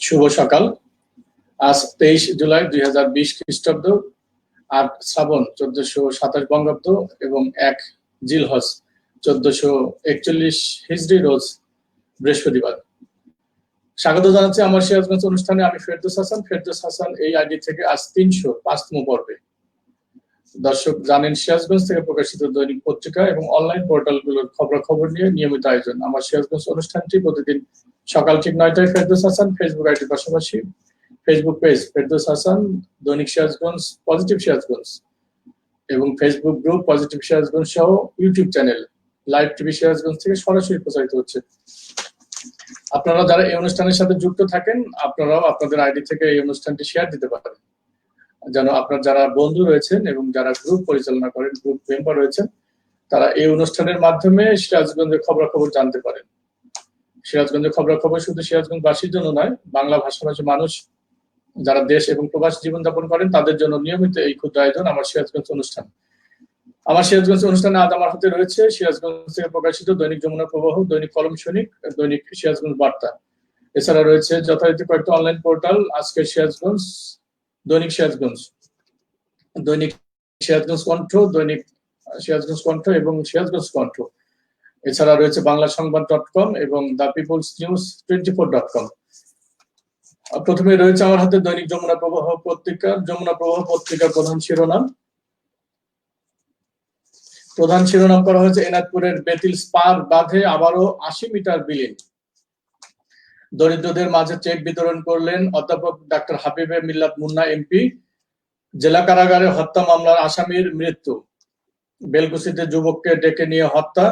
শুভ সকাল। আজ 23 জুলাই 2020 খ্রিস্টাব্দ, 8 শ্রাবণ 1427 বঙ্গাব্দ এবং 1 জিলহজ 1441 হিজরি রোজ বৃহস্পতিবার। স্বাগত জানাচ্ছি আমার সিরাজগঞ্জ অনুষ্ঠানে। আমি ফেরদৌস হাসান এই আইডি থেকে আজ 305তম পর্বে। দর্শক জানেন, সিরাজগঞ্জ থেকে প্রকাশিত দৈনিক পত্রিকা এবং অনলাইন পোর্টালগুলোর খবরাখবর নিয়ে নিয়মিত আয়োজন। আমার সিরাজগঞ্জ অনুষ্ঠানটি প্রতিদিন সকাল ঠিক 9টায় ফেরদৌস হাসান ফেসবুক আইডির পাশাপাশি ফেসবুক পেজ ফেরদৌস হাসান, দৈনিক সিরাজগঞ্জ, পজিটিভ সিরাজগঞ্জ এবং ফেসবুক গ্রুপ পজিটিভ সিরাজগঞ্জ সহ YouTube channel live TV Sirajganj থেকে সরাসরি প্রচারিত হচ্ছে। আপনারা যারা এই অনুষ্ঠানের সাথে যুক্ত থাকেন, আপনারাও আপনাদের আইডি থেকে এই অনুষ্ঠানটি শেয়ার দিতে পারেন, যেন আপনার যারা বন্ধু রয়েছেন এবং যারা গ্রুপ পরিচালনা করেন, গ্রুপ মেম্বার রয়েছেন, তারা এই অনুষ্ঠানের মাধ্যমে সিরাজগঞ্জের খবরাখবর জানতে পারেন। সিরাজগঞ্জের খবরাখবর শুধু সিরাজগঞ্জবাসীর জন্য নয়, বাংলা ভাষাভাষী মানুষ যারা দেশ এবং প্রবাস জীবনযাপন করেন তাদের জন্য নিয়মিত এই ক্ষুদ্র আয়োজন আমার সিরাজগঞ্জ অনুষ্ঠান। আমার সিরাজগঞ্জ অনুষ্ঠানে আজ আমার হাতে রয়েছে সিরাজগঞ্জ থেকে প্রকাশিত দৈনিক যমুনা প্রবাহ, দৈনিক কলম সৈনিক, দৈনিক সিরাজগঞ্জ বার্তা। এছাড়া রয়েছে যথারীতি কয়েকটি অনলাইন পোর্টাল, আজকের সিরাজগঞ্জ, দৈনিক সিরাজগঞ্জ, দৈনিক সিরাজগঞ্জ কণ্ঠ, দৈনিক সিরাজগঞ্জ কণ্ঠ এবং সিরাজগঞ্জ কণ্ঠ। এছাড়া রয়েছে বাংলাসংবাদ.com এবং দ্য পিপলস নিউজ 24.com। প্রথমে রয়েছে আমার হাতে দৈনিক যমুনা প্রবাহ পত্রিকা। যমুনা প্রবাহ পত্রিকার প্রধান শিরোনাম করা হয়েছে এনায়তপুরের বেতিল স্পার বাঁধে আবারও 80 মিটার বিলীন। দরিদ্রদের মাঝে চেক বিতরণ করলেন অধ্যাপক ডাক্তার হাবিবে মিল্লাত মুন্না এমপি। জেলা কারাগারে হত্যা মামলার আসামির মৃত্যু। বেলকুচিতে যুবককে ডেকে নিয়ে হত্যা।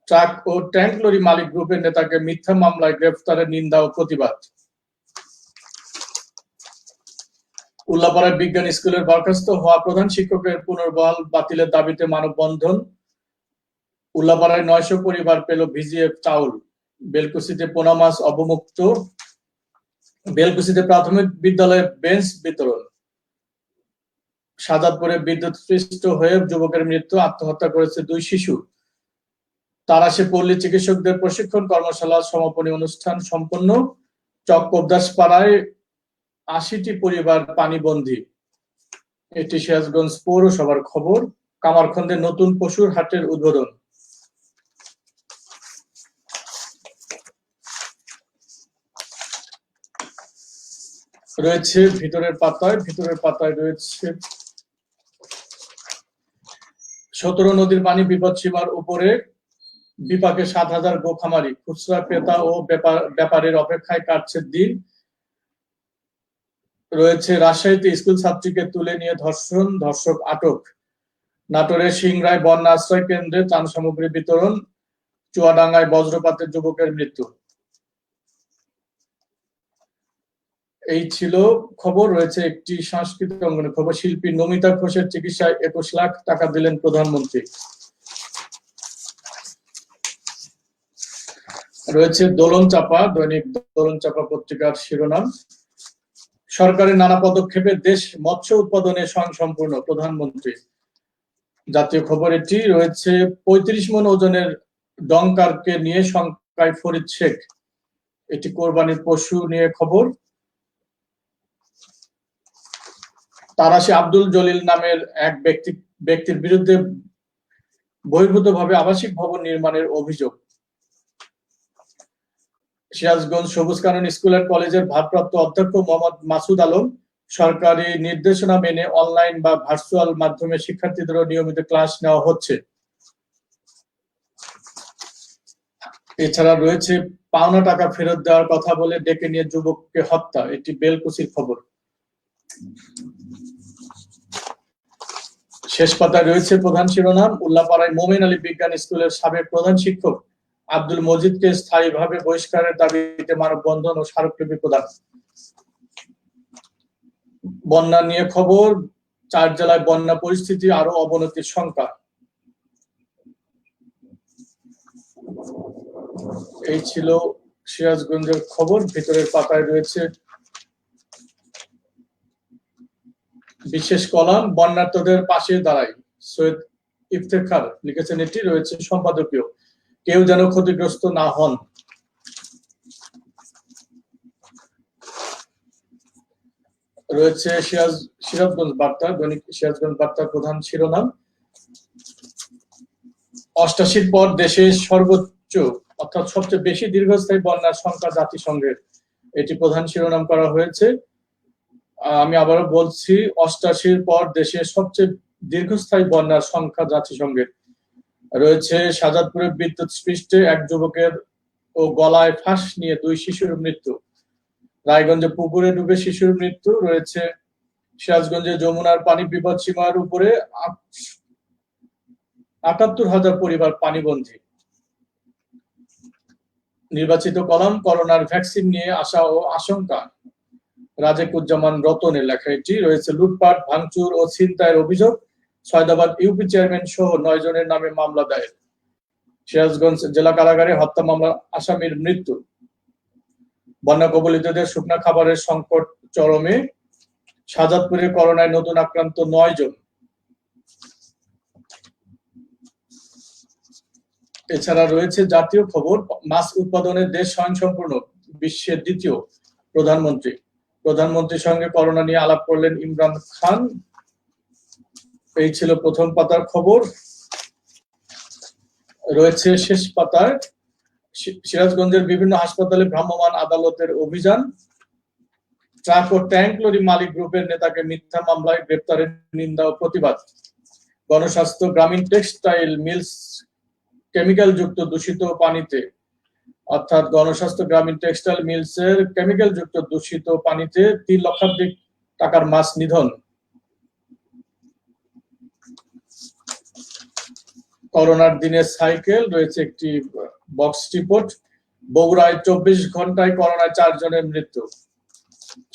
ট্রাক ও ট্যাঙ্ক লরি মালিক গ্রুপের নেতাকে মিথ্যা মামলায় গ্রেফতারের নিন্দা ও প্রতিবাদ। উল্লাপাড়ায় বিজ্ঞান স্কুলের বরখাস্ত হওয়া প্রধান শিক্ষকের পুনর্বহাল বাতিলের দাবিতে মানববন্ধন। উল্লাপাড়ায় 900 পরিবার পেল ভিজিএফ চাউল। বেলকুচিতে পোনা মাছ অবমুক্ত। বেলকুচিতে প্রাথমিক বিদ্যালয়ে বেঞ্চ বিতরণ। সাজাদপুরে বিদ্যুৎস্পৃষ্ট হয়ে যুবকের মৃত্যু, আত্মহত্যা করেছে 2 শিশু। তারাশে পল্লী চিকিৎসকদের প্রশিক্ষণ কর্মশালা সমাপনী অনুষ্ঠান সম্পন্ন। চককোবদাস পাড়ায় 80টি পরিবার পানিবন্দী। এটি সিরাজগঞ্জ পৌরসভার খবর। কামারখন্দে নতুন পশুর হাটের উদ্বোধন। রয়েছে ভিতরের পাতায় রয়েছে 17 নদীর পানি বিপদসীমার উপরে, বিপাকে 7,000 গোখামারি। খুচরা ক্রেতা ও ব্যাপারের অপেক্ষায় কাটছে দিন। রয়েছে রাজশাহীতে স্কুল ছাত্রীকে তুলে নিয়ে ধর্ষণ, ধর্ষক আটক। নাটোরের সিংড়ায় বন্যা আশ্রয় কেন্দ্রে ত্রাণ সামগ্রী বিতরণ। চুয়াডাঙ্গায় বজ্রপাতে যুবকের মৃত্যু। এই ছিল খবর। রয়েছে একটি সাংস্কৃতিক অঙ্গনের খবর। শিল্পী নমিতা ঘোষের চিকিৎসায় 21 লাখ টাকা দিলেন প্রধানমন্ত্রী। রয়েছে দোলন চাপা, দৈনিক দোলন চাপা পত্রিকার শিরোনাম। সরকারের নানা পদক্ষেপে দেশ মৎস্য উৎপাদনে স্বয়ংসম্পূর্ণ, প্রধানমন্ত্রী। জাতীয় খবর এটি। রয়েছে 35 মণ ওজনের ডংকারকে নিয়ে শঙ্কায় ফরিদ শেখ, এটি কোরবানির পশু নিয়ে খবর। তারাশে আব্দুল জলিল নামের এক ব্যক্তির বিরুদ্ধে বহির্ভূতভাবে আবাসিক ভবন নির্মাণের অভিযোগ। সিরাজগঞ্জ সবুজ কানন স্কুল অ্যান্ড কলেজের ভারপ্রাপ্ত অধ্যক্ষ মোহাম্মদ মাসুদ আলম, সরকারি নির্দেশনা মেনে অনলাইন বা ভার্চুয়াল মাধ্যমে শিক্ষার্থীদেরও নিয়মিত ক্লাস নেওয়া হচ্ছে। এছাড়া রয়েছে পাওনা টাকা ফেরত দেওয়ার কথা বলে ডেকে নিয়ে যুবককে হত্যা, এটি বেলকুচির খবর। শেষ পাতায় রয়েছে প্রধান শিরোনাম। উল্লাপাড়ায় মোমেন আলী বিজ্ঞান স্কুলের সাবেক প্রধান শিক্ষক আব্দুল মজিদকে স্থায়ীভাবে বহিষ্কারের দাবিতে মানববন্ধন ও স্মারকলিপি প্রদান। বন্যা নিয়ে খবর। 4 জেলায় বন্যা পরিস্থিতি আরো অবনতির শঙ্কা। এই ছিল সিরাজগঞ্জের খবর। ভিতরের পাতায় রয়েছে বিশেষ কলাম, বন্যার্তদের পাশে দাঁড়াই, সৈয়দ ইফতেখার লিখেছেন এটি। রয়েছে সম্পাদকীয়, কেউ যেন ক্ষতিগ্রস্ত না হন। রয়েছে সিরাজগঞ্জ বার্তা, দৈনিক সিরাজগঞ্জ বার্তার প্রধান শিরোনাম, 88 পর দেশে সর্বোচ্চ অর্থাৎ সবচেয়ে বেশি দীর্ঘস্থায়ী বন্যার সংখ্যা জাতিসংঘের, এটি প্রধান শিরোনাম করা হয়েছে। আমি আবারও বলছি, 88 পর দেশে সবচেয়ে দীর্ঘস্থায়ী বন্যার সংখ্যা জাতিসংঘের। রয়েছে শাহজাদপুরে বিদ্যুৎ স্পৃষ্টে এক যুবকের ও গলায় ফাঁস নিয়ে 2 শিশুর মৃত্যু। রায়গঞ্জে পুকুরে ডুবে শিশুর মৃত্যু। রয়েছে সিরাজগঞ্জে যমুনার পানি বিপদ সীমার উপরে ৭৮,০০০ পরিবার পানিবন্দী। নির্বাচিত কলাম, করোনার ভ্যাকসিন নিয়ে আশা ও আশঙ্কা, রাজেকুজ্জামান রতনের লেখা এটি। রয়েছে লুটপাট, ভাঙচুর ও ছিনতাইয়ের অভিযোগ, সয়দাবাদ ইউপি চেয়ারম্যান সহ 9 জনের নামে মামলা দায়ের। সিরাজগঞ্জ জেলা কারাগারে হত্যা মামলা আসামির মৃত্যু। বন্যা কবলিতদের শুকনা খাবারের সংকট চরমে। শাহজাদপুরে করোনায় নতুন আক্রান্ত 9 জন। এছাড়া রয়েছে জাতীয় খবর, মাছ উৎপাদনে দেশ স্বয়ংসম্পূর্ণ, বিশ্বের দ্বিতীয়। প্রধানমন্ত্রীর সঙ্গে করোনা নিয়ে আলাপ করলেন ইমরান খান। এই ছিল প্রথম পাতার খবর। রয়েছে শেষ পাতায় সিরাজগঞ্জের বিভিন্ন হাসপাতালে ভ্রাম্যমাণ আদালতের অভিযান। ট্রাক ও ট্যাঙ্ক লরি মালিক গ্রুপের নেতাকে মিথ্যা মামলায় গ্রেপ্তারের নিন্দা ও প্রতিবাদ। গণস্বাস্থ্য, গ্রামীণ টেক্সটাইল মিলস কেমিক্যাল যুক্ত দূষিত পানিতে, অর্থাৎ গণস্বাস্থ্য গ্রামীণ টেক্সটাইল মিলসের কেমিক্যাল যুক্ত দূষিত পানিতে 3 লক্ষাধিক টাকার মাছ নিধন। করোনার দিনে সাইকেল, রয়েছে একটি বক্স রিপোর্ট। বগুড়ায় 24 ঘন্টায় করোনায় 4 জনের মৃত্যু।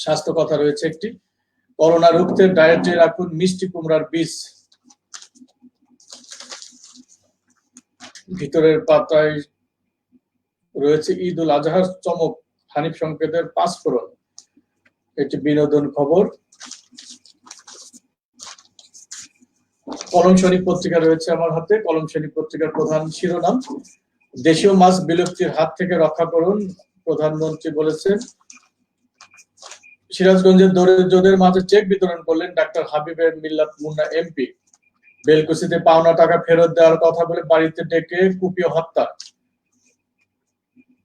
স্বাস্থ্য কথা রয়েছে একটি। করোনা রুখতে ডায়েটে রাখুন মিষ্টি কুমড়ার বীজ। ভিতরের পাতায় রয়েছে ঈদ উল আজহার চমক, হানিফ সংকেতের 5 ফোড়ন, এটি বিনোদন খবর। কলম সৈনিক পত্রিকা রয়েছে আমার হাতে। কলম সৈনিক পত্রিকার প্রধান শিরোনাম, দেশীয় মাছ বিলুপ্তির হাত থেকে রক্ষা করুন, প্রধানমন্ত্রী বলেছেন। সিরাজগঞ্জের দরিদ্রদের মাঝে চেক বিতরণ করলেন ডাক্তার হাবিবের মিল্লাত মুন্না এমপি। বেলকুচিতে পাওনা টাকা ফেরত দেওয়ার কথা বলে বাড়িতে ডেকে কুপিয়ে হত্যা।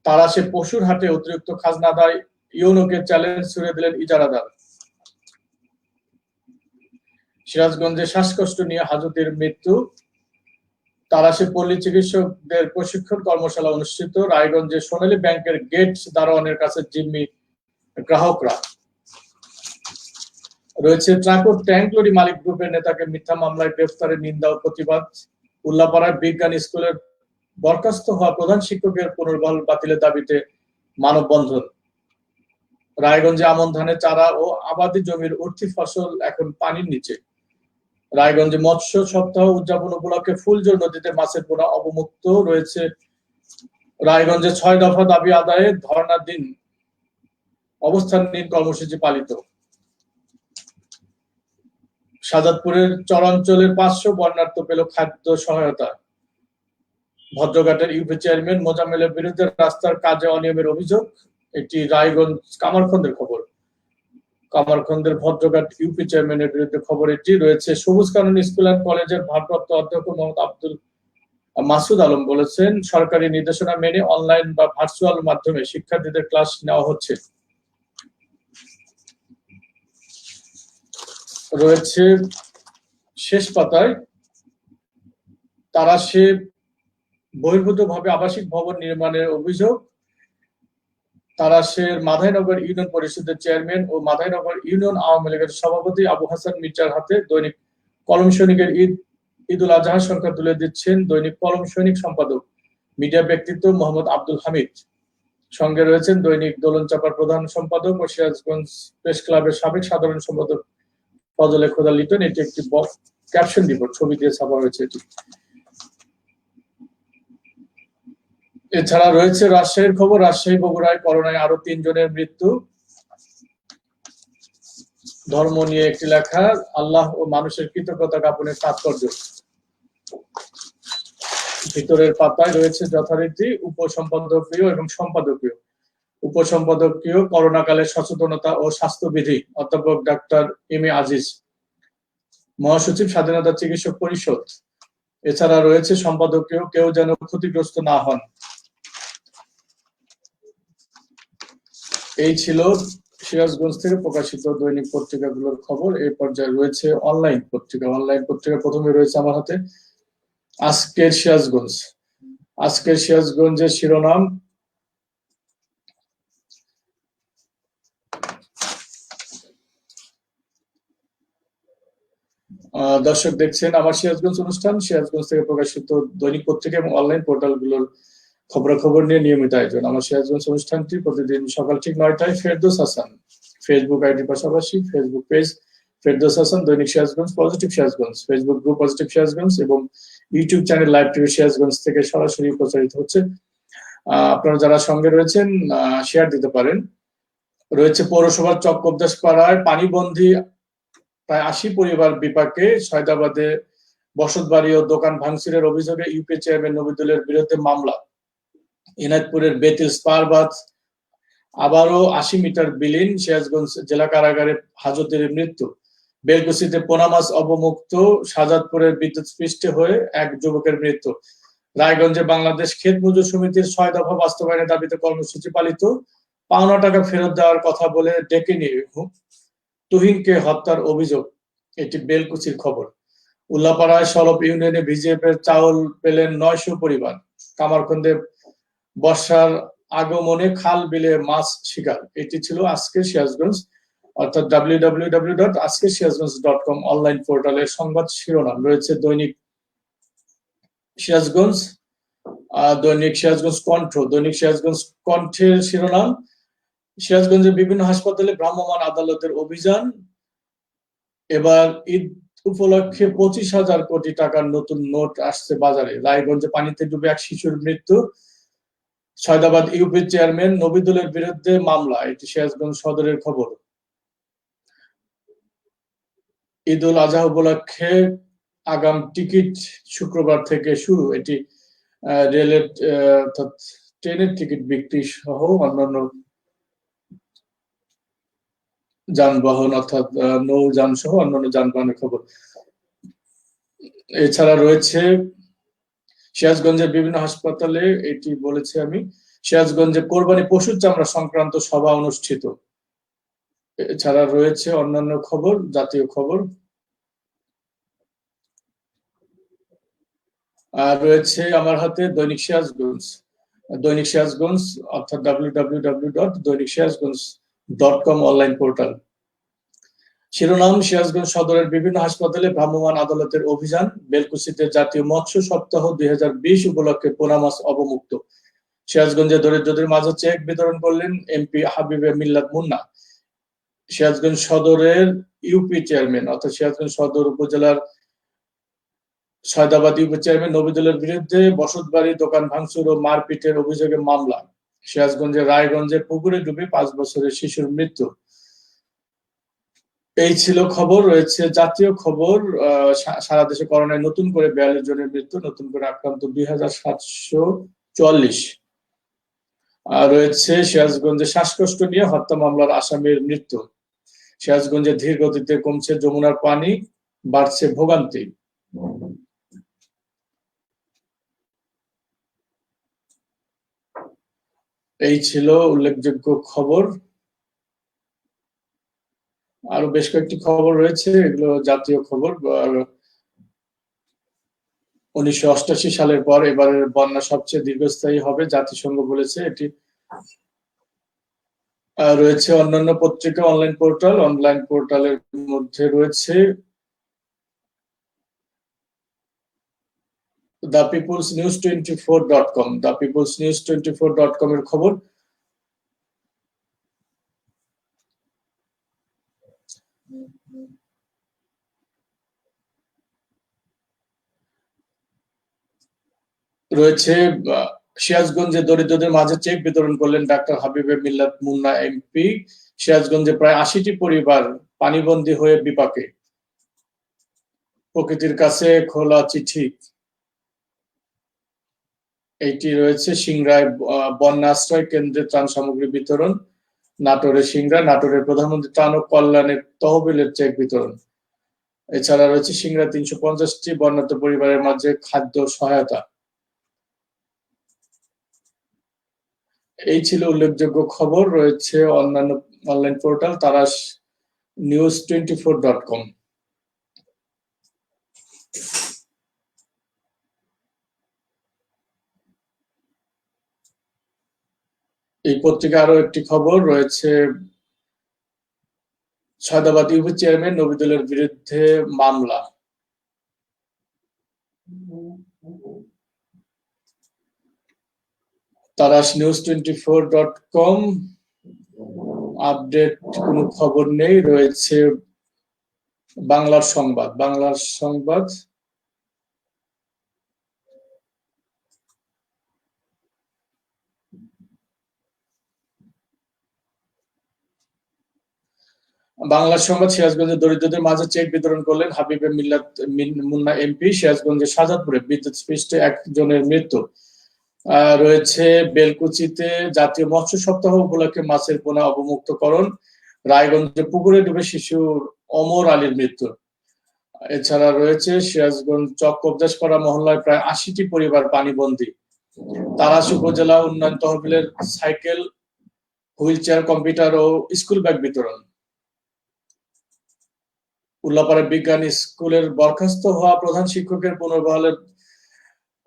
তারাশে পশুর হাটে অতিরিক্ত খাজনা আদায়, ইউনোকে চ্যালেঞ্জ ছুড়ে দিলেন ইজারাদার। সিরাজগঞ্জে শ্বাসকষ্ট নিয়ে হাজতের মৃত্যু। তারাশে পল্লী চিকিৎসকদের প্রশিক্ষণ কর্মশালা অনুষ্ঠিত। রায়গঞ্জে সোনালী ব্যাংকের গেট দারোয়ানের কাছে জিম্মি গ্রাহকরা। রয়েছে ট্রাক ও ট্যাঙ্ক লরি মালিক গ্রুপের নেতাকে মিথ্যা মামলায় গ্রেফতারের নিন্দা ও প্রতিবাদ। উল্লাপাড়ার বিজ্ঞান স্কুলের বরখাস্ত হওয়া প্রধান শিক্ষকের পুনর্বহাল বাতিলের দাবিতে মানববন্ধন। রায়গঞ্জে আমন ধানের চারা ও আবাদি জমির উঠতি ফসল এখন পানির নিচে। রায়গঞ্জে মৎস্য সপ্তাহ উদযাপন উপলক্ষে ফুলজোর নদীতে মাছের পোনা অবমুক্ত। রয়েছে রায়গঞ্জে 6 দফা দাবি আদায়ে ধর্ণা দিন, অবস্থান নিন কর্মসূচি পালিত। শাহজাদপুরের চরাঞ্চলের 500 বন্যার্থ পেল খাদ্য সহায়তা। ভদ্রঘাটের ইউপি চেয়ারম্যান মোজাম্মেলের বিরুদ্ধে রাস্তার কাজে অনিয়মের অভিযোগ, এটি রায়গঞ্জ কামারখন্দের খবর। কামারখন্দের ভদ্রঘাট ইউপি চেয়ারম্যানের বিরুদ্ধে খবর এটি। রয়েছে সবুজ কানন স্কুল অ্যান্ড কলেজের ভারপ্রাপ্ত অধ্যক্ষ মোহাম্মদ আব্দুল মাসুদ আলম বলেছেন, সরকারি নির্দেশনা মেনে অনলাইন বা ভার্চুয়াল মাধ্যমে শিক্ষার্থীদের ক্লাস নেওয়া হচ্ছে। রয়েছে শেষ পাতায় তারাশে বহির্ভূতভাবে আবাসিক ভবন নির্মাণের অভিযোগ। তারাশের মাধাইনগর ইউনিয়ন পরিষদের চেয়ারম্যান ও মাধাইনগর ইউনিয়ন আওয়ামী লীগের সভাপতি আবু হাসান মির্জার হাতে দৈনিক কলম সৈনিকের ঈদ উল আজহা সংখ্যা তুলে দিচ্ছেন দৈনিক কলম সৈনিক সম্পাদক মিডিয়া ব্যক্তিত্ব মোহাম্মদ আব্দুল হামিদ। সঙ্গে রয়েছেন দৈনিক দোলন চাপার প্রধান সম্পাদক ও সিরাজগঞ্জ প্রেস ক্লাবের সাবেক সাধারণ সম্পাদক ফজলে খোদা লিটন। এটি একটি ক্যাপশন রিপোর্ট, ছবি দিয়ে ছাপা হয়েছে এটি। এছাড়া রয়েছে রাজশাহীর খবর, রাজশাহী বগুড়ায় করোনায় আরো 3 জনের মৃত্যু। ধর্ম নিয়ে একটি লেখা, আল্লাহ ও মানুষের কৃতজ্ঞতা জ্ঞাপনের তাৎপর্য। ভিতরের পাতায় রয়েছে যথারীতি উপসম্পাদকীয় এবং সম্পাদকীয়। উপসম্পাদকীয় করোনাকালে সচেতনতা ও স্বাস্থ্যবিধি অধ্যাপক ডাক্তার এম এ আজিজ, মহাসচিব স্বাধীনতা চিকিৎসক পরিষদ। এছাড়া রয়েছে সম্পাদকীয় কেউ যেন ক্ষতিগ্রস্ত না হন। এই ছিল সিরাজগঞ্জ থেকে প্রকাশিত দৈনিক পত্রিকাগুলোর খবর। এই পর্যায়ে রয়েছে অনলাইন পত্রিকা। অনলাইন পত্রিকা প্রথমে রয়েছে আমার হাতে আজকের সিরাজগঞ্জ। আজকের সিরাজগঞ্জের শিরোনাম দর্শক দেখছেন আমার সিরাজগঞ্জ অনুষ্ঠান। সিরাজগঞ্জ থেকে প্রকাশিত দৈনিক পত্রিকা এবং অনলাইন পোর্টালগুলোর খবরাখবর নিয়ে নিয়মিত আয়োজন। আমার সিরাজগঞ্জ অনুষ্ঠানটি প্রতিদিন সকাল ঠিক 9টায় ফেরদৌস হাসান ফেসবুক আইডির পাশাপাশি ফেসবুক পেজ ফেরদৌস হাসান দৈনিক Sirajganj, positive Sirajganj Facebook group positive Sirajganj এবং YouTube channel live TV Sirajganj থেকে সরাসরি প্রচারিত হচ্ছে। আপনারা যারা সঙ্গে রয়েছেন শেয়ার দিতে পারেন। রয়েছে পৌরসভার চক্কবদাস পাড়ায় পানিবন্দী প্রায় 80 পরিবার বিপাকে। সয়দাবাদে বসতবাড়ি ও দোকান ভাঙচুরের অভিযোগে ইউপি চেয়ারম্যান নবিদুলের বিরুদ্ধে মামলা। এনায়তপুরের বেতিল স্পারবাদ আবারও 80 মিটার বিলীন। সিরাজগঞ্জ জেলা কারাগারে হাজতের মৃত্যু। বেলকুচিতে পোনা মাছ অবমুক্ত। শাহজাদপুরের বিদ্যুৎ স্পৃষ্টে হয়ে এক যুবকের মৃত্যু। রায়গঞ্জে বাংলাদেশ ক্ষেত মজুর সমিতির 6 দফা বাস্তবায়নের দাবিতে কর্মসূচি পালিত। পাওনা টাকা ফেরত দেওয়ার কথা বলে ডেকে নিয়ে তুহিনকে হত্যার অভিযোগ। এটি বেলকুচির খবর। উল্লাপাড়ায় সলপ ইউনিয়নে ভিজিএফ এর চাউল পেলেন 900 পরিবার। কামারখন্দে বর্ষার আগমনে খাল বিলে মাছ শিকার। এটি ছিল আজকের সিরাজগঞ্জ, অর্থাৎ www.আজকেরসিরাজগঞ্জ.com অনলাইন পোর্টালের সংবাদ শিরোনাম। রয়েছে দৈনিক সিরাজগঞ্জ, দৈনিক সিরাজগঞ্জ কণ্ঠ। দৈনিক সিরাজগঞ্জ কণ্ঠের শিরোনাম সিরাজগঞ্জের বিভিন্ন হাসপাতালে ভ্রাম্যমাণ আদালতের অভিযান। এবার ঈদ উপলক্ষে 25,000 কোটি টাকার নতুন নোট আসছে বাজারে। রায়গঞ্জে পানিতে ডুবে এক শিশুর মৃত্যু। সয়দাবাদ ইউপি চেয়ারম্যান নবিদুলের বিরুদ্ধে মামলা। এটি সিরাজগঞ্জ সদরের খবর। ঈদ উল আজহা উপলক্ষে আগাম টিকিট শুক্রবার থেকে শুরু। এটি রেলের অর্থাৎ ট্রেনের টিকিট বিক্রি সহ অন্যান্য যানবাহন অর্থাৎ নৌযান সহ অন্যান্য যানবাহনের খবর। এছাড়া রয়েছে সিরাজগঞ্জের বিভিন্ন হাসপাতালে, এটি বলেছি আমি, সিরাজগঞ্জে কোরবানি পশুর চামড়া সংক্রান্ত সভা অনুষ্ঠিত। এছাড়া রয়েছে অন্যান্য খবর, জাতীয় খবর। আর রয়েছে আমার হাতে দৈনিক সিরাজগঞ্জ। দৈনিক সিরাজগঞ্জ অর্থাৎ www.দৈনিকসিরাজগঞ্জ.com অনলাইন পোর্টাল। শিরোনাম সিরাজগঞ্জ সদরের বিভিন্ন হাসপাতালে ভ্রাম্যমাণ আদালতের অভিযান। বেলকুচিতে জাতীয় মৎস্য সপ্তাহ 2020 উপলক্ষে পোনা মাছ অবমুক্ত। সিরাজগঞ্জে দরিদ্রদের মাঝে চেক বিতরণ করলেন এমপি হাবিবে মিল্লাত মুন্না। সিরাজগঞ্জ সদরের ইউপি চেয়ারম্যান অর্থাৎ সিরাজগঞ্জ সদর উপজেলার সয়দাবাদ ইউপি চেয়ারম্যান নবিদুলের বিরুদ্ধে বসতবাড়ি দোকান ভাঙচুর ও মারপিটের অভিযোগে মামলা। সিরাজগঞ্জের রায়গঞ্জে পুকুরে ডুবে 5 বছরের শিশুর মৃত্যু। এই ছিল খবর। রয়েছে জাতীয় খবর। সারা দেশে করোনায় নতুন করে 42 জনের মৃত্যু, নতুন করে আক্রান্ত 2744। রয়েছে সিরাজগঞ্জে শ্বাসকষ্ট নিয়ে হত্যা মামলার আসামির মৃত্যু। সিরাজগঞ্জে ধীর গতিতে কমছে যমুনার পানি, বাড়ছে ভোগান্তি। এই ছিল উল্লেখযোগ্য খবর। আরো বেশ কয়েকটি খবর রয়েছে, এগুলো জাতীয় খবর। 1988 সালের পর এবারের বন্যা সবচেয়ে দীর্ঘস্থায়ী হবে, জাতিসংঘ বলেছে। এটি রয়েছে অন্যান্য পত্রিকা, অনলাইন পোর্টাল। অনলাইন পোর্টালের মধ্যে রয়েছে thepeoplesnews24.com thepeoplesnews24.com এর খবর। রয়েছে সিরাজগঞ্জে দরিদ্রদের মাঝে চেক বিতরণ করলেন ডাক্তার হাবিবে মিল্লাত মুন্না এমপি। সিরাজগঞ্জে প্রায় 80টি পরিবার পানিবন্দী হয়ে বিপাকে। প্রকৃতির কাছে খোলা চিঠি। এইটি রয়েছে সিংড়ায় বন্যা আশ্রয় কেন্দ্রে ত্রাণ সামগ্রী বিতরণ, নাটোরের সিংড়া, নাটোরের প্রধানমন্ত্রী ত্রাণ ও কল্যাণের তহবিলের চেক বিতরণ। এছাড়া রয়েছে সিংড়া 350টি বন্যার্ত পরিবারের মাঝে খাদ্য সহায়তা। এই ছিল উল্লেখযোগ্য খবর। রয়েছে অন্যান্য অনলাইন পোর্টাল তারাশ news24.com। এই পত্রিকা আরো একটি খবর রয়েছে, সায়দাবাদ ইউপি চেয়ারম্যান নবিদুলের বিরুদ্ধে মামলা। তারাশ news24.com আপডেট কোনো খবর নেই। রয়েছে বাংলার সংবাদ। বাংলার সংবাদ সিরাজগঞ্জের দরিদ্রদের মাঝে চেক বিতরণ করলেন হাবিবে মিল্লাত মুন্না এমপি। সিরাজগঞ্জের শাহজাদপুরে বিদ্যুৎ স্পৃষ্টে একজনের মৃত্যু। রয়েছে বেলকুচিতে জাতীয় মৎস্য সপ্তাহ উপলক্ষে মাছের পোনা অবমুক্তকরণ। রায়গঞ্জে পুকুরে ডুবে শিশুর অমর আলীর মৃত্যু। এছাড়া রয়েছে সিরাজগঞ্জ চক কবদাসপাড়া মহল্লায় প্রায় 80টি পরিবার পানিবন্দী। তারাশ উপজেলা উন্নয়ন তহবিলের সাইকেল, হুইল চেয়ার, কম্পিউটার ও স্কুল ব্যাগ বিতরণ। উল্লাপাড়া বিজ্ঞান স্কুলের বরখাস্ত হওয়া প্রধান শিক্ষকের পুনর্বহাল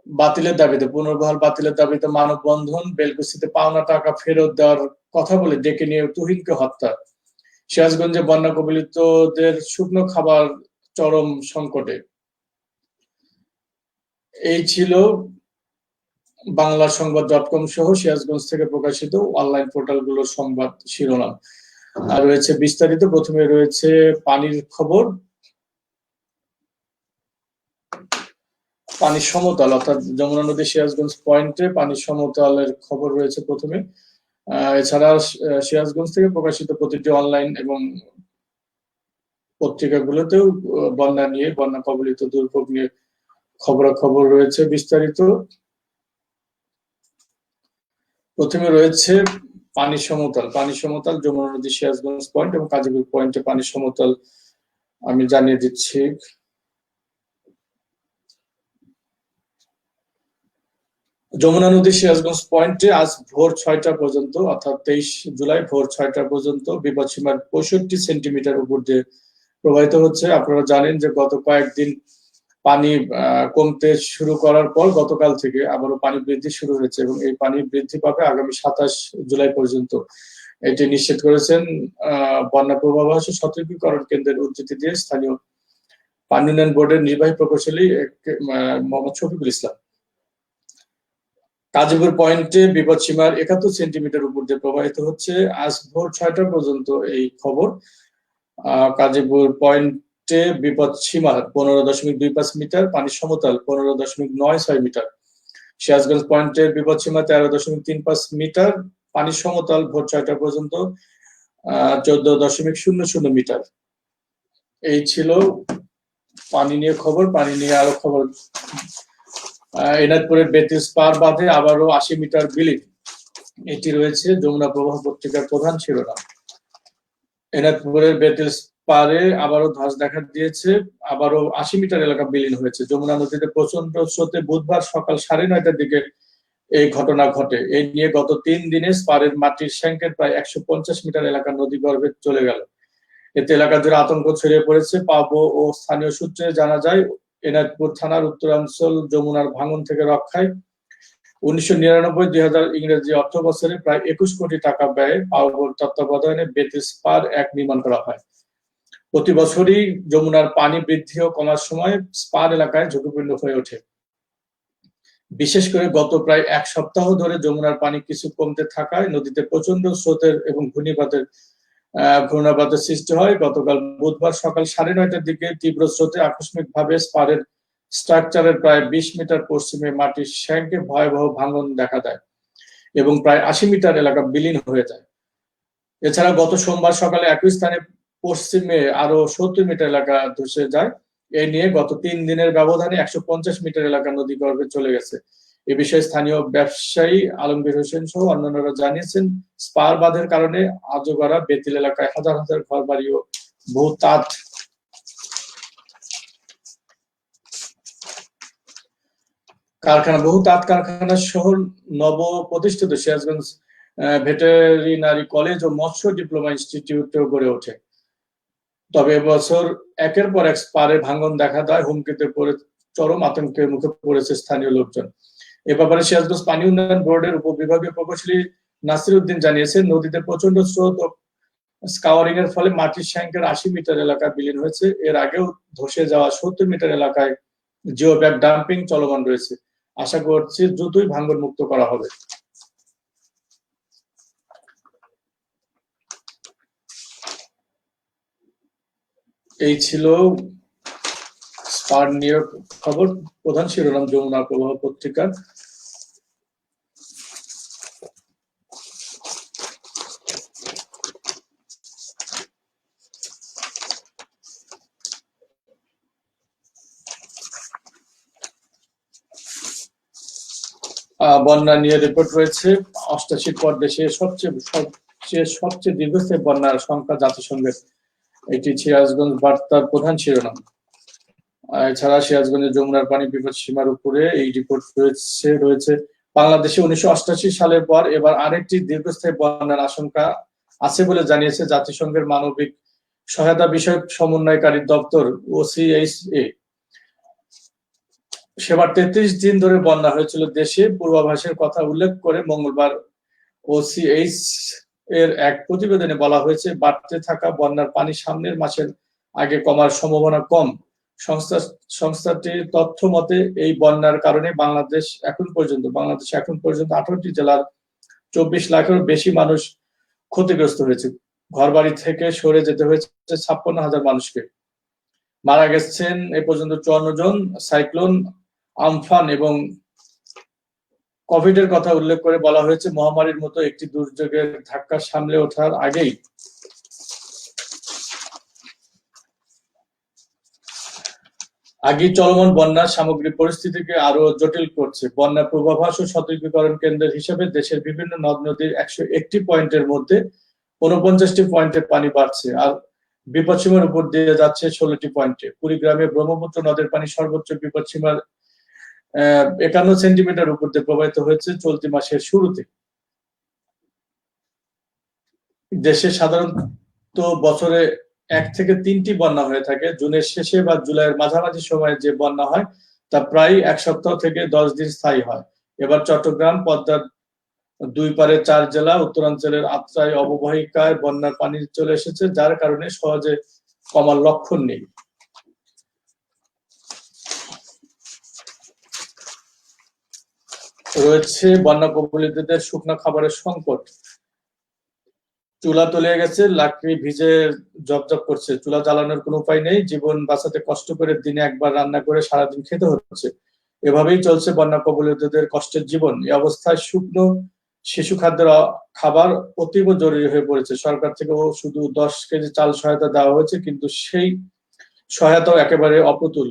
বাতিলের দাবিতে মানববন্ধন। বেলকুচিতে পাওনা টাকা ফেরত দেওয়ার কথা বলে ডেকে নিয়ে তুহিনকে হত্যা। সিরাজগঞ্জে বন্যা কবলিতদের শুকনো খাবার চরম সংকটে। এই ছিল বাংলা সংবাদ.com সহ সিরাজগঞ্জ থেকে প্রকাশিত অনলাইন পোর্টালগুলোর সংবাদ শিরোনাম। আর রয়েছে বিস্তারিত। প্রথমে রয়েছে পানির খবর। পানির সমতল অর্থাৎ যমুনা নদী সিরাজগঞ্জ পয়েন্টে পানির সমতলের খবর রয়েছে প্রথমে। এছাড়া সিরাজগঞ্জ থেকে প্রকাশিত প্রতিটি অনলাইন এবং পত্রিকাগুলোতেও বন্যা নিয়ে, বন্যা কবলিত দুর্ভোগ নিয়ে খবরাখবর রয়েছে বিস্তারিত। প্রথমে রয়েছে পানির সমতল যমুনা নদী সিরাজগঞ্জ পয়েন্ট এবং কাজীপুর পয়েন্টে পানির সমতল আমি জানিয়ে দিচ্ছি। যমুনা নদী সিরাজগঞ্জ পয়েন্টে আজ ভোর 6টা পর্যন্ত অর্থাৎ 23 জুলাই ভোর 6টা পর্যন্ত বিপদসীমার 65 সেন্টিমিটার উপর দিয়ে প্রবাহিত হচ্ছে। আপনারা জানেন যে গত কয়েকদিন পানি কমতে শুরু করার পর গতকাল থেকে আবারও পানি বৃদ্ধি শুরু হয়েছে এবং এই পানি বৃদ্ধি পাবে আগামী 27 জুলাই পর্যন্ত। এটি নিশ্চিত করেছেন বন্যা পূর্বাভাস ও সতর্কীকরণ কেন্দ্রের উদ্ধৃতি দিয়ে স্থানীয় পানি উন্নয়ন বোর্ডের নির্বাহী প্রকৌশলী মোহাম্মদ শফিকুল ইসলাম। কাজীপুর পয়েন্টে বিপদসীমার 71 সেন্টিমিটার উপর দিয়ে প্রবাহিত হচ্ছে আজ ভোর 6টা পর্যন্ত এই খবর। কাজীপুর পয়েন্টে বিপদসীমার 15.25 মিটার, পানির সমতল 15.96 মিটার। সিরাজগঞ্জ পয়েন্টের বিপদসীমা 13.35 মিটার, পানির সমতল ভোর 6টা পর্যন্ত 14.00 মিটার। এই ছিল পানি নিয়ে খবর। পানি নিয়ে আরো খবর, এনাদপুরের বেতিস পার বাঁধে আবারও 80 মিটার বিলীন। এটি রয়েছে যমুনা প্রবাহ পত্রিকার প্রধান শিরোনাম। এনাদপুরের বেতিস পারে আবারও ধস দেখা দিয়েছে, আবারও 80 মিটার এলাকা বিলীন হয়েছে। যমুনা নদীতে প্রচন্ড স্রোতে বুধবার সকাল 9:30টার দিকে এই ঘটনা ঘটে। এই নিয়ে গত 3 দিনে স্পারের মাটির শ্যাঙ্কের প্রায় 150 মিটার এলাকা নদী গর্ভে চলে গেল। এতে এলাকা জুড়ে আতঙ্ক ছড়িয়ে পড়েছে। পাবো ও স্থানীয় সূত্রে জানা যায়, এনাদপুর থানার উত্তরাঞ্চল যমুনার ভাঙন থেকে রক্ষায় 1999-2000 ইংরেজি অর্থ বছরে প্রায় 21 কোটি টাকা ব্যয়ে পাওবোর তত্ত্বাবধানে বেতিস পার 1 নির্মাণ করা হয়। প্রতি বছরই যমুনার পানি বৃদ্ধি ও কমার সময় স্পার এলাকায় ঝুঁকিপূর্ণ হয়ে ওঠে। বিশেষ করে গত প্রায় 1 সপ্তাহ ধরে যমুনার পানি কিছু কমতে থাকায় নদীতে প্রচন্ড স্রোতের এবং ঘূর্ণাবাতের সৃষ্টি হয়। গতকাল বুধবার সকাল 9:30টার দিকে তীব্র স্রোতে আকস্মিকভাবে স্পারের স্ট্রাকচারের প্রায় 20 মিটার পশ্চিমে মাটির শ্যাঙ্কে ভয়াবহ ভাঙন দেখা দেয় এবং প্রায় 80 মিটার এলাকা বিলীন হয়ে যায়। এছাড়া গত সোমবার সকালে একই স্থানে পশ্চিমে আরো 70 মিটার এলাকা ধসে যায়। এই নিয়ে গত 3 দিনের ব্যবধানে 150 মিটার এলাকা নদী গর্ভে চলে গেছে। এ বিষয়ে স্থানীয় ব্যবসায়ী আলমগীর হোসেন সহ অন্যান্যরা জানিয়েছেন, স্পার বাঁধের কারণে আজগড়া বেতিল এলাকায় হাজার হাজার ঘরবাড়ি ও বহু তাঁত কারখানা সহ নব প্রতিষ্ঠিত সিরাজগঞ্জ ভেটেরিনারি কলেজ ও মৎস্য ডিপ্লোমা ইনস্টিটিউটও গড়ে ওঠে। তবে এবছর একের পর এক স্পারে ভাঙন দেখা দেয়, হুমকিতে পড়ে চরম আতঙ্কের মুখে পড়েছে স্থানীয় লোকজন। এ ব্যাপারে সিরাজগঞ্জ পানি উন্নয়ন বোর্ডের উপবিভাগীয় প্রকৌশলী নাসির উদ্দিন জানিয়েছেন, নদীতে প্রচন্ড স্রোত ও স্কাওয়ারিং এর ফলে মাটির ট্যাঙ্কের ৮০ মিটার এলাকা বিলীন হয়েছে। এর আগেও ধসে যাওয়া ৭০ মিটার এলাকায় জিও ব্যাগ ডাম্পিং চলমান রয়েছে। আশা করছি দ্রুতই ভাঙন মুক্ত করা হবে। এই ছিল স্পার নিয়ে খবর। প্রধান শিরোনাম যমুনা প্রবাহ পত্রিকার। বন্যা নিয়ে রিপোর্ট রয়েছে। ৮৮ পর দেশে সবচেয়ে দীর্ঘস্থায়ী বন্যার সংখ্যা জাতিসংঘের। এটি সিরাজগঞ্জ বার্তার প্রধান শিরোনাম। এছাড়া সিরাজগঞ্জের যমুনার পানি বিপদ সীমার উপরে এই রিপোর্ট রয়েছে। বাংলাদেশে ১৯৮৮ সালের পর এবার আরেকটি দীর্ঘস্থায়ী বন্যার আশঙ্কা আছে বলে জানিয়েছে জাতিসংঘের মানবিক সহায়তা বিষয়ক সমন্বয়কারী দপ্তর OCHA। সেবার ৩৩ দিন ধরে বন্যা হয়েছিল দেশে। পূর্বাভাসের কথা উল্লেখ করে মঙ্গলবার OCH এর এক প্রতিবেদনে বলা হয়েছে, বাড়তে থাকা বন্যার পানি সামনের মাসের আগে কমার সম্ভাবনা কম। সংস্থাটির তথ্য মতে এই বন্যার কারণে বাংলাদেশে এখন পর্যন্ত 18টি জেলার 24 লাখেরও বেশি মানুষ ক্ষতিগ্রস্ত হয়েছে। ঘরবাড়ি থেকে সরে যেতে হয়েছে ৫৬,০০০ মানুষকে। মারা গেছেন এ পর্যন্ত ৫৪ জন। সাইক্লোন আমফান এবং কোভিডের কথা উল্লেখ করে বলা হয়েছে, মহামারীর মতো একটি দুর্যোগের ধাক্কা সামলে ওঠার আগেই চলমান বন্যা সামগ্রিক পরিস্থিতিকে আরো জটিল করছে। বন্যা পূর্বাভাস ও সতর্কীকরণ কেন্দ্রের হিসাবে দেশের বিভিন্ন নদ নদীর ১০১টি পয়েন্টের মধ্যে ৪৯টি পয়েন্টের পানি বাড়ছে, আর বিপদসীমার উপর দিয়ে যাচ্ছে ১৬টি পয়েন্টে। কুড়িগ্রামে ব্রহ্মপুত্র নদের পানি সর্বোচ্চ বিপদসীমার ৫১ সেন্টিমিটার উপর দিয়ে প্রবাহিত হয়েছে চলতি মাসের শুরুতে। দেশে সাধারণত বছরে ১ থেকে ৩টি বন্যা হয়ে থাকে। জুনের শেষে বা জুলাইয়ের মাঝামাঝি সময়ে যে বন্যা হয় তা প্রায় ১ সপ্তাহ থেকে ১০ দিন স্থায়ী হয়। এবার চট্টগ্রাম, পদ্মার দুই পারে ৪ জেলা, উত্তরাঞ্চলের আত্রাই অববাহিকায় বন্যার পানি চলে এসেছে, যার কারণে সহজে কমার লক্ষণ নেই। রয়েছে বন্যা কবলিতদের শুকনো খাবারের সংকট। চুলা তলিয়ে গেছে, লাকড়ি ভিজে জবজব করছে, চুলা জ্বালানোর কোনো উপায় নেই। জীবন বাঁচাতে কষ্ট করে দিনে একবার রান্না করে সারাদিন খেতে হচ্ছে। এভাবেই চলছে বন্যা কবলিতদের কষ্টের জীবন। এই অবস্থায় শুকনো শিশু খাদ্যের খাবার অতীব জরুরি হয়ে পড়েছে। সরকার থেকেও শুধু ১০ কেজি চাল সহায়তা দেওয়া হয়েছে, কিন্তু সেই সহায়তাও একেবারে অপ্রতুল।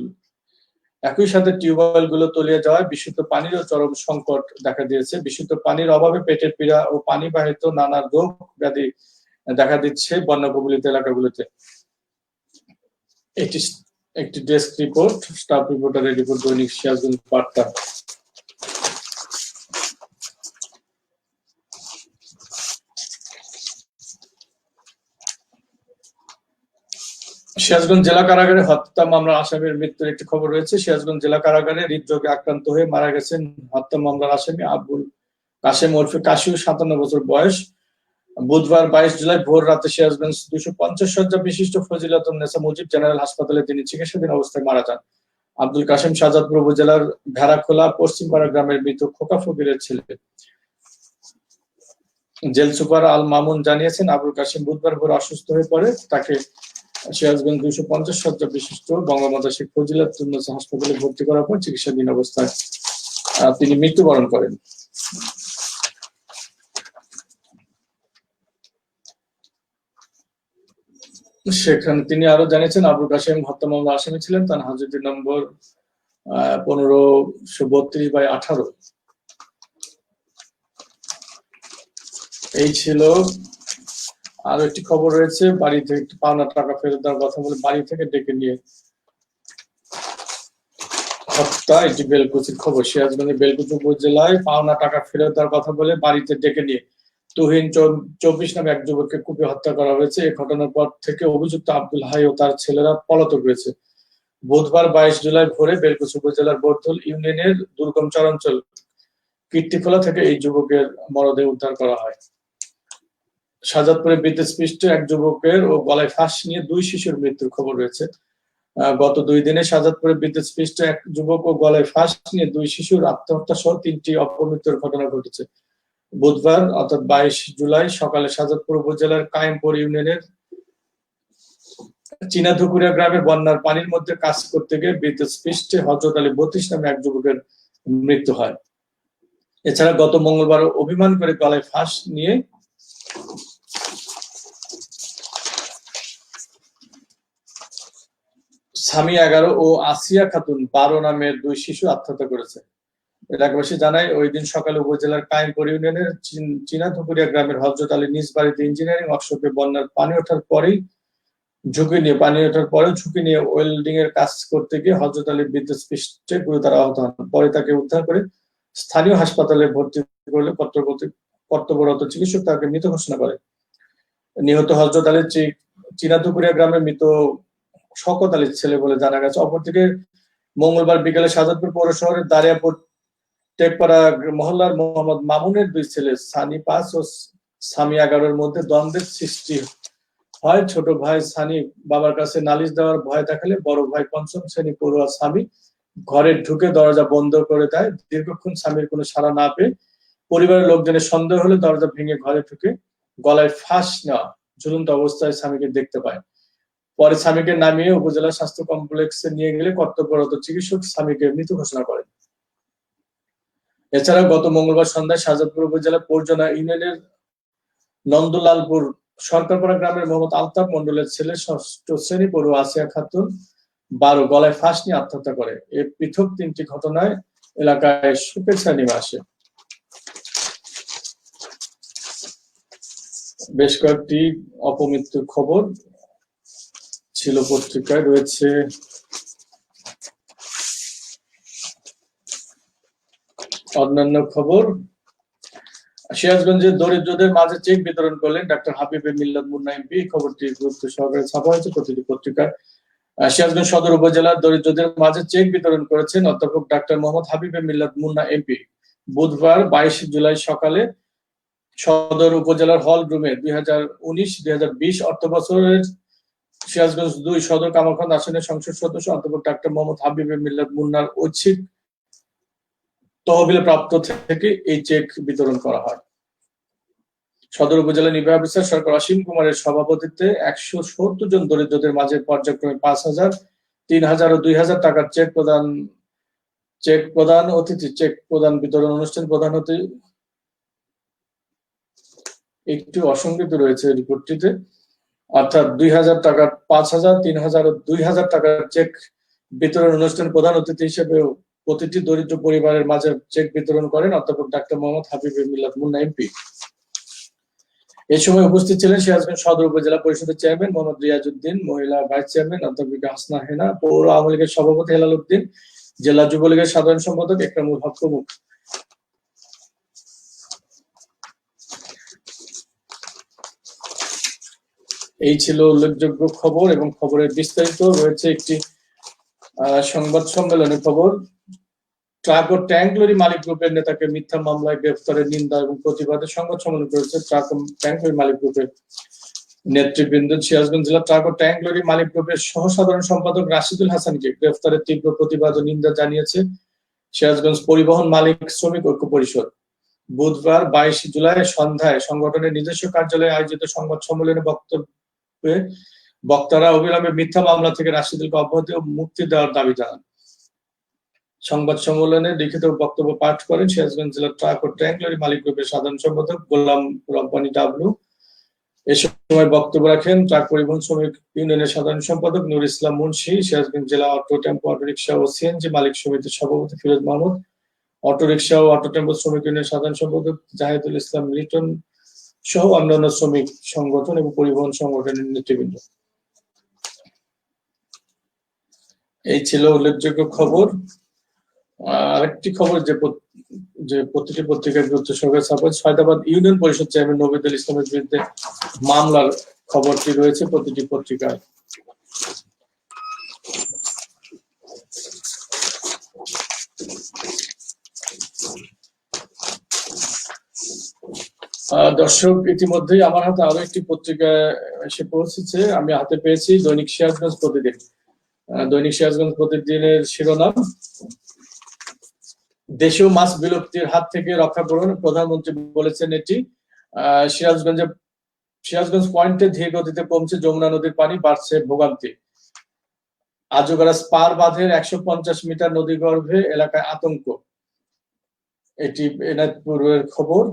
একই সাথে টিউবওয়েল গুলো তলিয়ে যাওয়ায় বিশুদ্ধ পানিরও চরম সংকট দেখা দিয়েছে। বিশুদ্ধ পানির অভাবে পেটের পীড়া ও পানি বাহিত নানা রোগ ব্যাধি দেখা দিচ্ছে বন্যা কবলিত এলাকাগুলোতে। এটি একটি ডেস্ক রিপোর্ট, স্টাফ রিপোর্টারের রিপোর্ট, দৈনিক সিরাজগঞ্জ বার্তা। সিরাজগঞ্জ জেলা কারাগারে হত্যা মামলার আসামির মৃত্যুর একটি খবর রয়েছে। সিরাজগঞ্জ জেলা কারাগারে হৃদরোগে আক্রান্ত হয়ে মারা গেছেন হত্যা মামলার আসামি আবুল কাশেম ওরফে কাশু, ৫৭ বছর বয়স। বুধবার ২২ জুলাই ভোর রাতে সিরাজগঞ্জ ২৫০ শয্যা বিশিষ্ট ফজিলাতুন্নেসা মুজিব জেনারেল হাসপাতালে তিনি চিকিৎসাধীন অবস্থায় মারা যান। আব্দুল কাশেম শাহজাদপুর উপজেলার ভেড়াখোলা পশ্চিমপাড়া গ্রামের মৃত খোকা ফকিরের ছেলে। জেল সুপার আল মামুন জানিয়েছেন, আবুল কাশেম বুধবার ভোরে অসুস্থ হয়ে পড়ে। তাকে সিরাজগঞ্জ ২৫০ শয্যা বিশিষ্ট বঙ্গমাতা শেখ ফজিলাতুন্নেসা হাসপাতালে ভর্তি করার পর চিকিৎসাধীন অবস্থায় তিনি মৃত্যুবরণ করেন। সেখানে তিনি আরো জানিয়েছেন, আবুল কাশেম হত্যা মামলা আসামি ছিলেন তার হাজতে নম্বর ১৫32/18। এই ছিল। আরো একটি খবর রয়েছে, বাড়ি থেকে পাওনা টাকা ফেরত দেওয়ার কথা বলে বাড়ি থেকে ডেকে নিয়ে হত্যা। এটি বেলকুচির খবর। সিরাজগঞ্জের বেলকুচি উপজেলায় পাওনা টাকা ফেরত দেওয়ার কথা বলে বাড়িতে ডেকে নিয়ে তুহিন 24 নামে এক যুবককে কুপিয়ে হত্যা করা হয়েছে। এই ঘটনার পর থেকে অভিযুক্ত আব্দুল হাই ও তার ছেলেরা পলাতক রয়েছে। বুধবার 22 জুলাই ভোরে বেলকুচি উপজেলার বর্ধল ইউনিয়নের দুর্গম চরাঞ্চল কীর্তিখোলা থেকে এই যুবকের মরদেহ উদ্ধার করা হয়। শাহজাদপুরে বিদ্যুৎস্পৃষ্ট এক যুবকের ও গলায় ফাঁস নিয়ে 2 শিশুর মৃত্যুর খবর রয়েছে। গত 2 দিনে শাহজাদপুরে বিদ্যুৎস্পৃষ্ট এক যুবক ও গলায় ফাঁস নিয়ে 2 শিশুর আত্মহত্যা সহ 3টি অপমৃত্যুর ঘটনা ঘটেছে। বুধবার অর্থাৎ 22 জুলাই সকালে শাহজাদপুর উপজেলার কায়েমপুর ইউনিয়নের চীনাধুকুরিয়া গ্রামে বন্যার পানির মধ্যে কাজ করতে গিয়ে বিদ্যুৎস্পৃষ্টে হযরত আলী 32 নামে এক যুবকের মৃত্যু হয়। এছাড়া গত মঙ্গলবার অভিমান করে গলায় ফাঁস নিয়ে স্বামী 11 ও আসিয়া খাতুন 12 নামের 2 শিশু আত্মহত্যা করেছে। এলাকাবাসী জানায়, ওই দিন সকালে উপজেলার কায়েমপুর ইউনিয়নের চীনাধুকুরিয়া গ্রামের হযরত আলী নিজ বাড়িতে ইঞ্জিনিয়ারিং ওয়ার্কশপে বন্যার পানি ওঠার পরেও ঝুঁকি নিয়ে ওয়েল্ডিং এর কাজ করতে গিয়ে হযরত আলী বিদ্যুৎস্পৃষ্টে গুরুতর আহত হন। পরে তাকে উদ্ধার করে স্থানীয় হাসপাতালে ভর্তি করলে কর্তব্যরত চিকিৎসক তাকে মৃত ঘোষণা করে। নিহত হযরত আলী চীনাধুকুরিয়া গ্রামের মৃত শওকত আলীর ছেলে বলে জানা গেছে। অপরদিকে মঙ্গলবার বিকেলে শাহজাদপুর পৌর শহরের দারিয়াপুর টেকপাড়া মহল্লার মোহাম্মদ মামুনের 2 ছেলে সানি 5 ও স্বামী 11-এর মধ্যে দ্বন্দ্বের সৃষ্টি হয়। ছোট ভাই সানি বাবার কাছে নালিশ দেওয়ার ভয় দেখালে বড় ভাই 5ম শ্রেণী পড়ুয়া স্বামী ঘরে ঢুকে দরজা বন্ধ করে দেয়। দীর্ঘক্ষণ স্বামীর কোনো সাড়া না পেয়ে পরিবারের লোকজনের সন্দেহ হলে দরজা ভেঙে ঘরে ঢুকে গলায় ফাঁস নেওয়া ঝুলন্ত অবস্থায় স্বামীকে দেখতে পায়। পরে স্বামীকে নামিয়ে উপজেলা স্বাস্থ্য কমপ্লেক্সে নিয়ে গেলে কর্তব্যরত চিকিৎসক স্বামীকে মৃত ঘোষণা করেন। এছাড়া গত মঙ্গলবার সন্ধ্যায় শাহজাদপুর উপজেলার পরজনা ইউনিয়নের নন্দলালপুর সরকারপাড়া গ্রামের মোহাম্মদ আলতাফ মন্ডলের ছেলে 6ষ্ঠ শ্রেণী পড়ুয়া আসিয়া খাতুন 12 গলায় ফাঁস নিয়ে আত্মহত্যা করে। এই পৃথক 3টি ঘটনায় এলাকায় শোকের ছায়া নেমে আসে। বেশ কয়েকটি অপমৃত্যুর খবর ছিল পত্রিকায়। রয়েছে অন্যান্য খবর। সিরাজগঞ্জের দরিদ্রদের মাঝে চেক বিতরণ করলেন ডাক্তার হাবিব মিল্লাত মুন্না এমপি। খবরটি গুরুত্ব সহকারে ছাপা হয়েছে প্রতিটি পত্রিকায়। সিরাজগঞ্জ সদর উপজেলার দরিদ্রদের মাঝে চেক বিতরণ করেছেন অধ্যাপক ডাক্তার মোহাম্মদ হাবিব মিল্লাত মুন্না এমপি। বুধবার 22 জুলাই সকালে সদর উপজেলার হল রুমে 2019-2020 অর্থবছরের সিরাজগঞ্জ 2 সদর কামারখন্দ আসনের সংসদ সদস্য অধ্যাপক ডাক্তার মোহাম্মদ হাবিব মিল্লাত মুন্নার ঐচ্ছিক তহবিলে প্রাপ্ত থেকে এই চেক বিতরণ করা হয়। সদর উপজেলা নির্বাহী অফিসার সরকার অসীম কুমারের সভাপতিত্বে 170 জন দরিদ্রদের মাঝে পর্যায়ক্রমে 5,000, 3,000 ও 2,000 টাকার চেক প্রদান বিতরণ অনুষ্ঠান প্রধান হতে একটু অসংগতি রয়েছে রিপোর্টটিতে। অর্থাৎ 2,000 টাকার 5,000, 3,000 ও 2,000 টাকার চেক বিতরণ অনুষ্ঠান প্রধান অতিথি হিসেবে প্রতিটি দরিদ্র পরিবারের মাঝে চেক বিতরণ করেন অধ্যাপক ডাক্তার মোহাম্মদ হাবিব মিল্লাত মুন্না এমপি। এই সময় উপস্থিত ছিলেন সিরাজগঞ্জ সদর উপজেলা পরিষদের চেয়ারম্যান মোহাম্মদ রিয়াজ উদ্দিন, মহিলা ভাইস চেয়ারম্যান অধ্যাপিকা হাসনা হেনা, পৌর আওয়ামী লীগের সভাপতি হেলাল উদ্দিন, জেলা যুবলীগের সাধারণ সম্পাদক একরামুল হক প্রমুখ। এই ছিল উল্লেখযোগ্য খবর এবং খবরের বিস্তারিত রয়েছে একটি সংবাদ সম্মেলনের খবর। ট্রাক ও ট্যাঙ্ক লরি মালিক গ্রুপের নেতাকে মিথ্যা মামলায় গ্রেফতারের নিন্দা এবং প্রতিবাদে সংবাদ সম্মেলন করেছে ট্রাক ও ট্যাঙ্ক লরি মালিক গ্রুপের নেতৃবৃন্দ। সিরাজগঞ্জ জেলা ট্রাক ও ট্যাঙ্ক লরি মালিক গ্রুপের সহ সাধারণ সম্পাদক রাশিদুল হাসানকে গ্রেফতারের তীব্র প্রতিবাদ ও নিন্দা জানিয়েছে সিরাজগঞ্জ পরিবহন মালিক শ্রমিক ঐক্য পরিষদ। বুধবার 22 জুলাই সন্ধ্যায় সংগঠনের নিজস্ব কার্যালয়ে আয়োজিত সংবাদ সম্মেলনে বক্তারা অবিলম্বে মিথ্যা মামলা থেকে রাশিদুলকে অব্যাহতি ও মুক্তি দেওয়ার দাবি জানান। সংবাদ সম্মেলনে লিখিত বক্তব্য পাঠ করেন সিরাজগঞ্জ জেলা ট্রাক ও ট্যাঙ্ক লরি মালিক গ্রুপের সাধারণ সম্পাদক গোলাম রব্বানী ডাবলু। এ সময় বক্তব্য রাখেন ট্রাক পরিবহন শ্রমিক ইউনিয়নের সাধারণ সম্পাদক নুর ইসলাম মুন্সি, সিরাজগঞ্জ জেলা অটো টেম্পো অটোরিকশা ও সিএনজি মালিক সমিতির সভাপতি ফিরোজ মাহমুদ, অটোরিকশা ও অটো টেম্পো শ্রমিক ইউনিয়নের সাধারণ সম্পাদক জাহিদুল ইসলাম লিটন, সহ অন্যান্য শ্রমিক সংগঠন এবং পরিবহন সংগঠনের নেতৃবৃন্দ। এই ছিল উল্লেখযোগ্য খবর। আরেকটি খবর যে প্রতিটি পত্রিকার গুরুত্ব সহকারে ছাপা হায়দ্রাবাদ ইউনিয়ন পরিষদ চেয়ারম্যান নবিদুল ইসলামের বিরুদ্ধে মামলার খবরটি রয়েছে প্রতিটি পত্রিকায়। দর্শক, ইতিমধ্যেই আমার হাতে আরো একটি পত্রিকা এসে পৌঁছেছে, আমি হাতে পেয়েছি দৈনিক সিরাজগঞ্জ প্রতিদিন। দৈনিক সিরাজগঞ্জ প্রতিদিনের শিরোনাম, দেশীয় মাছ বিলুপ্তির হাত থেকে রক্ষা করুন, প্রধানমন্ত্রী বলেছেন। এটি সিরাজগঞ্জ পয়েন্টে ধীর গতিতে কমছে যমুনা নদীর পানি, বাড়ছে ভোগান্তি। আজুগারা স্পার বাঁধের 150 মিটার নদীগর্ভে এলাকায় আতঙ্ক। এটি এনায়তপুরের খবর।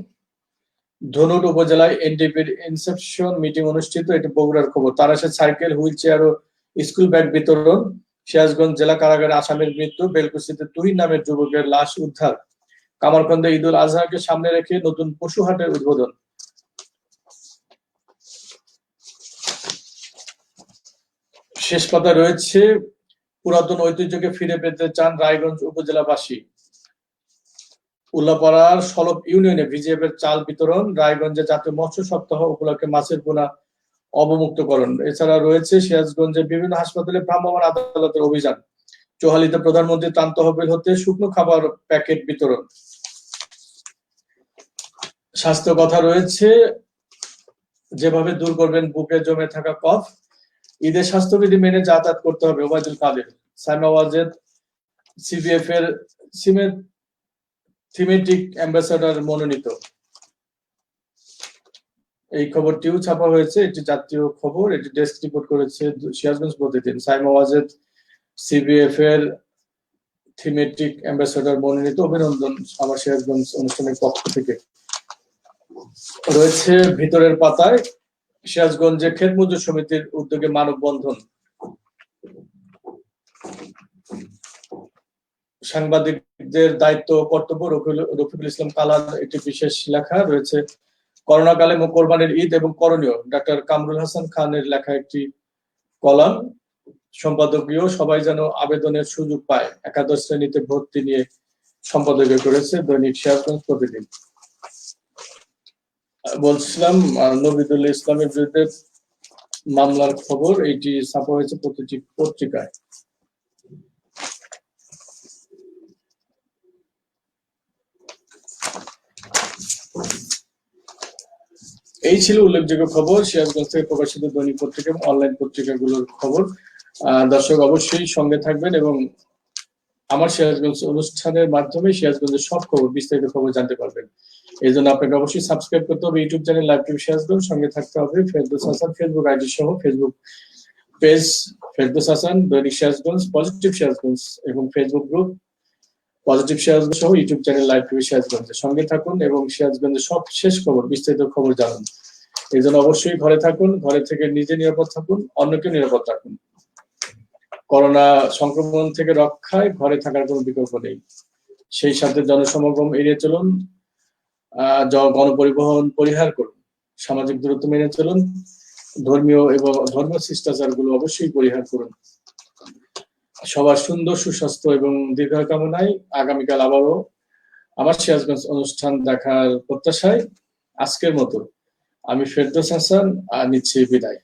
ধনুট উপজেলায় এনডিপির ইনসেপশন মিটিং অনুষ্ঠিত, এটি বগুড়ার খবর। তারাশে সাইকেল, হুইল চেয়ার ও স্কুল ব্যাগ বিতরণ। সিরাজগঞ্জ জেলা কারাগারে আসামির মৃত্যু। বেলকুচিতে তুহিন নামের যুবকের লাশ উদ্ধার। কামারখন্দে ঈদুল আজহাকে সামনে রেখে নতুন পশু হাটের উদ্বোধন। শেষ কথা রয়েছে, পুরাতন ঐতিহ্যকে ফিরে পেতে চান রায়গঞ্জ উপজেলাবাসী। উল্লাপাড়ার সলপ ইউনিয়নে ভিজিএফ এর চাল বিতরণ। রায়গঞ্জে জাতীয় মৎস্য সপ্তাহ উপলক্ষে মাছের পোনা অবমুক্তকরণ। এছাড়া রয়েছে সিরাজগঞ্জের বিভিন্ন হাসপাতালে ভ্রাম্যমাণ আদালতের অভিযান। চোহালিতে প্রধানমন্ত্রী ত্রাণ তহবিল হতে শুকনো খাবার প্যাকেট বিতরণ। স্বাস্থ্য কথা রয়েছে, যেভাবে দূর করবেন বুকে জমে থাকা কফ। ঈদের স্বাস্থ্যবিধি মেনে যাতায়াত করতে হবে, ওবায়দুল কাদের। সাইমা ওয়াজেদ সিবিএফ এর থিমেটিক অ্যাম্বাসেডর মনোনীত। এই খবরটিও ছাপা হয়েছে, এটি জাতীয় খবর। এটি ডেস্ক রিপোর্ট করেছে সিরাজগঞ্জ প্রতিদিন। সাইমা ওয়াজেদ সিবিএফ এর থিমেটিক অ্যাম্বাসেডর মনোনীত। অভিনন্দন আমার সিরাজগঞ্জ অনুষ্ঠানের পক্ষ থেকে। রয়েছে ভিতরের পাতায়, সিরাজগঞ্জে ক্ষেত মজুর সমিতির উদ্যোগে মানববন্ধন। সাংবাদিকদের দায়িত্ব কর্তব্য, রফিকুল ইসলাম কালার একটি বিশেষ লেখা রয়েছে। করোনাকালে কোরবানির ঈদ এবং করণীয়, ডাক্তার কামরুল হাসান খানের লেখা একটি কলাম। সম্পাদকীয়, সবাই যেন আবেদনের সুযোগ পায়, একাদশ শ্রেণীতে ভর্তি নিয়ে সম্পাদকীয় করেছে দৈনিক সিরাজগঞ্জ প্রতিদিন। বলছিলাম নবিদুল ইসলামের বিরুদ্ধে মামলার খবর, এটি ছাপা হয়েছে প্রতিটি পত্রিকায়। এই ছিল উল্লেখযোগ্য খবর সিরাজগঞ্জ থেকে প্রকাশিত দৈনিক পত্রিকা এবং অনলাইন পত্রিকাগুলোর খবর। দর্শক অবশ্যই সঙ্গে থাকবেন এবং আমার সিরাজগঞ্জ অনুষ্ঠানের মাধ্যমে সিরাজগঞ্জের সব খবর, বিস্তারিত খবর জানতে পারবেন। এই জন্য আপনাকে অবশ্যই সাবস্ক্রাইব করতে হবে YouTube channel live TV Sirajganj. সঙ্গে থাকতে হবে ফেরদৌস হাসান ফেসবুক আইডি সহ ফেসবুক পেজ ফেরদৌস হাসান দৈনিক সিরাজগঞ্জ, পজিটিভ সিরাজগঞ্জ এবং ফেসবুক গ্রুপ পজিটিভ সিরাজগঞ্জ সহ ইউটিউব চ্যানেল লাইভ টিভি সিরাজগঞ্জের সঙ্গে থাকুন এবং সিরাজগঞ্জের সব শেষ খবর, বিস্তারিত খবর জানুন। এই জন্য অবশ্যই ঘরে থাকুন, ঘরে থেকে নিজে নিরাপদ থাকুন, অন্যকে নিরাপদ রাখুন। করোনা সংক্রমণ থেকে রক্ষায় ঘরে থাকার কোনো বিকল্প নেই। সেই সাথে জনসমাগম এড়িয়ে চলুন, গণপরিবহন পরিহার করুন, সামাজিক দূরত্ব মেনে চলুন, ধর্মীয় শিষ্টাচার গুলো অবশ্যই পরিহার করুন। সবার সুন্দর সুস্বাস্থ্য এবং দীর্ঘায়ু কামনায় আগামীকাল আবারও আমার সিরাজগঞ্জ অনুষ্ঠান দেখার প্রত্যাশায় আজকের মতো আমি ফেরদৌস হাসান নিচ্ছি বিদায়।